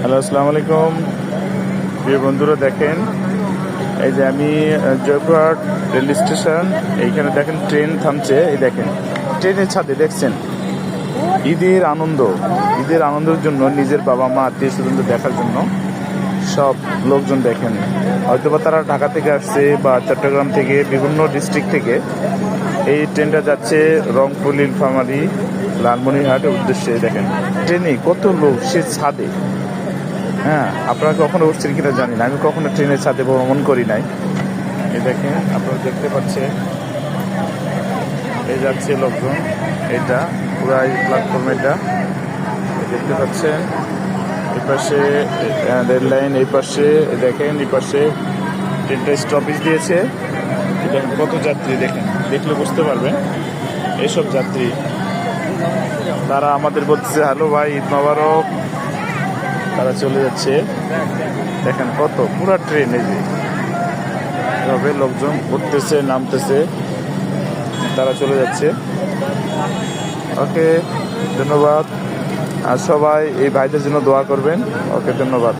Hello, আসসালামু আলাইকুম। প্রিয় বন্ধুরা, দেখেন এই যে আমি জয়পুরহাট রেল স্টেশন, এইখানে দেখেন ট্রেন থামছে। এই দেখেন ট্রেনের ছাদে দেখছেন ঈদের আনন্দের জন্য নিজের বাবা মা আত্মীয় স্বজনদের দেখার জন্য সব লোকজন দেখেন। হয়তোবা তারা ঢাকা থেকে আসছে বা চট্টগ্রাম থেকে, বিভিন্ন ডিস্ট্রিক্ট থেকে। এই ট্রেনটা যাচ্ছে রংপুর, নীলফামারী, লালমনিরহাটের উদ্দেশ্যে। দেখেন ট্রেনে কত লোক, সে ছাদে। হ্যাঁ, আপনারা কখনো উঠছেন কিনা জানি না, আমি কখনো ট্রেনের ছাদে ভ্রমণ করি নাই। এই দেখেন, আপনারা দেখতে পাচ্ছেন এই যাচ্ছে লোকজন। এটা পুরাই প্ল্যাটফর্ম, এটা দেখতে পাচ্ছেন। এই পাশে রেল লাইন, এই পাশে দেখেন, এই পাশে ট্রেনটা স্টপেজ দিয়েছে। দেখেন কত যাত্রী, দেখেন, দেখলে বুঝতে পারবেন। এসব যাত্রী তারা আমাদের বলতেছে হ্যালো ভাই, ঈদ মোবারক। তারা চলে যাচ্ছে। দেখেন কত পুরা ট্রেন, এই যে এভাবে লোকজন উঠতেছে নামতেছে, তারা চলে যাচ্ছে। ওকে, ধন্যবাদ। আর সবাই এই ভাইদের জন্য দোয়া করবেন। ওকে, ধন্যবাদ।